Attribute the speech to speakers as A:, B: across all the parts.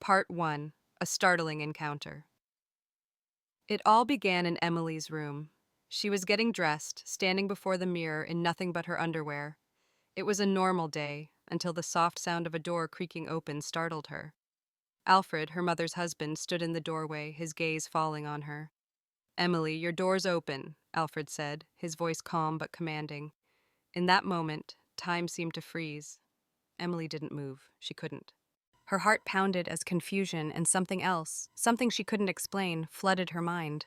A: Part 1. A Startling Encounter. It all began in Emily's room. She was getting dressed, standing before the mirror in nothing but her underwear. It was a normal day, until the soft sound of a door creaking open startled her. Alfred, her mother's husband, stood in the doorway, his gaze falling on her. "Emily, your door's open," Alfred said, his voice calm but commanding. In that moment, time seemed to freeze. Emily didn't move. She couldn't. Her heart pounded as confusion and something else, something she couldn't explain, flooded her mind.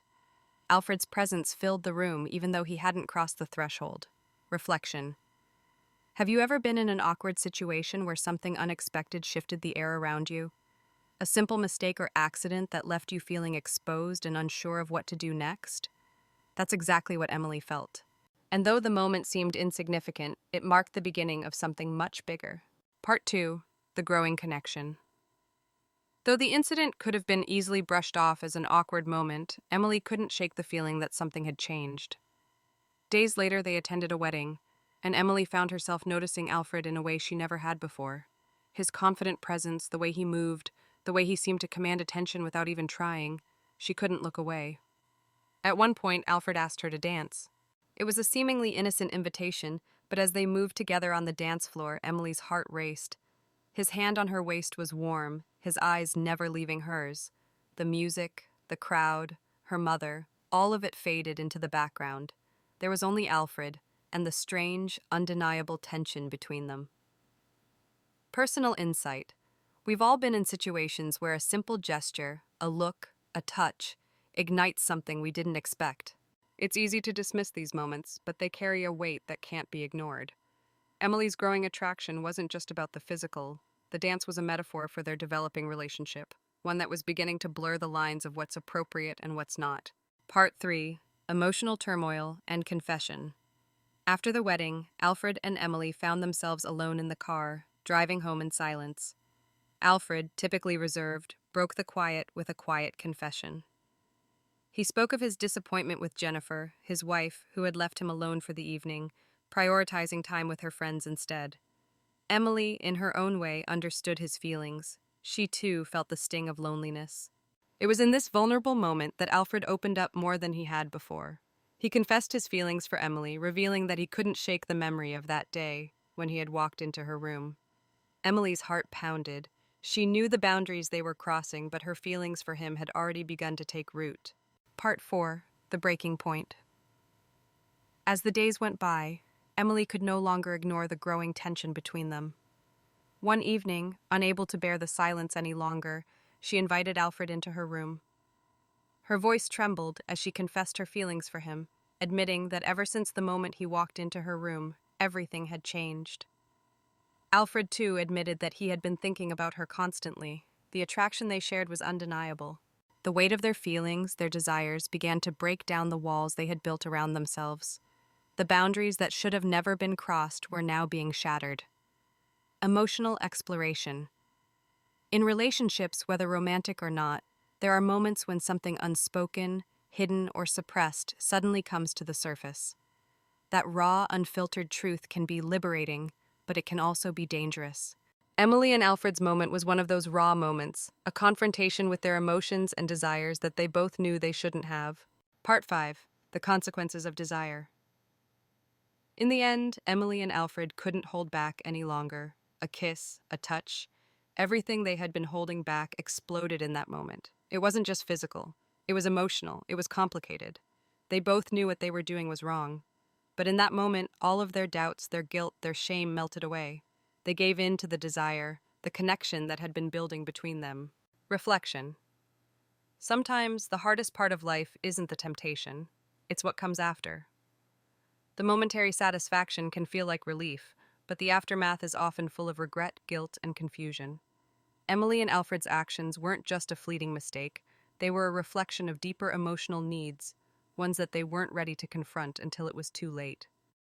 A: Alfred's presence filled the room even though he hadn't crossed the threshold. Reflection. Have you ever been in an awkward situation where something unexpected shifted the air around you? A simple mistake or accident that left you feeling exposed and unsure of what to do next? That's exactly what Emily felt. And though the moment seemed insignificant, it marked the beginning of something much bigger. Part 2. The Growing Connection. Though the incident could have been easily brushed off as an awkward moment, Emily couldn't shake the feeling that something had changed. Days later, they attended a wedding, and Emily found herself noticing Alfred in a way she never had before. His confident presence, the way he moved, the way he seemed to command attention without even trying, she couldn't look away. At one point, Alfred asked her to dance. It was a seemingly innocent invitation, but as they moved together on the dance floor, Emily's heart raced. His hand on her waist was warm, his eyes never leaving hers. The music, the crowd, her mother, all of it faded into the background. There was only Alfred, and the strange, undeniable tension between them. Personal insight. We've all been in situations where a simple gesture, a look, a touch, ignites something we didn't expect. It's easy to dismiss these moments, but they carry a weight that can't be ignored. Emily's growing attraction wasn't just about the physical. The dance was a metaphor for their developing relationship, one that was beginning to blur the lines of what's appropriate and what's not. Part 3. Emotional Turmoil and Confession. After the wedding, Alfred and Emily found themselves alone in the car, driving home in silence. Alfred, typically reserved, broke the quiet with a quiet confession. He spoke of his disappointment with Jennifer, his wife, who had left him alone for the evening, prioritizing time with her friends instead. Emily, in her own way, understood his feelings. She, too, felt the sting of loneliness. It was in this vulnerable moment that Alfred opened up more than he had before. He confessed his feelings for Emily, revealing that he couldn't shake the memory of that day when he had walked into her room. Emily's heart pounded. She knew the boundaries they were crossing, but her feelings for him had already begun to take root. Part 4. The Breaking Point. As the days went by, Emily could no longer ignore the growing tension between them. One evening, unable to bear the silence any longer, she invited Alfred into her room. Her voice trembled as she confessed her feelings for him, admitting that ever since the moment he walked into her room, everything had changed. Alfred, too, admitted that he had been thinking about her constantly. The attraction they shared was undeniable. The weight of their feelings, their desires, began to break down the walls they had built around themselves. The boundaries that should have never been crossed were now being shattered. Emotional exploration. In relationships, whether romantic or not, there are moments when something unspoken, hidden, or suppressed suddenly comes to the surface. That raw, unfiltered truth can be liberating, but it can also be dangerous. Emily and Alfred's moment was one of those raw moments, a confrontation with their emotions and desires that they both knew they shouldn't have. Part 5. The Consequences of Desire. In the end, Emily and Alfred couldn't hold back any longer. A kiss, a touch, everything they had been holding back exploded in that moment. It wasn't just physical. It was emotional. It was complicated. They both knew what they were doing was wrong. But in that moment, all of their doubts, their guilt, their shame melted away. They gave in to the desire, the connection that had been building between them. Reflection. Sometimes the hardest part of life isn't the temptation. It's what comes after. The momentary satisfaction can feel like relief, but the aftermath is often full of regret, guilt, and confusion. Emily and Alfred's actions weren't just a fleeting mistake. They were a reflection of deeper emotional needs, ones that they weren't ready to confront until it was too late.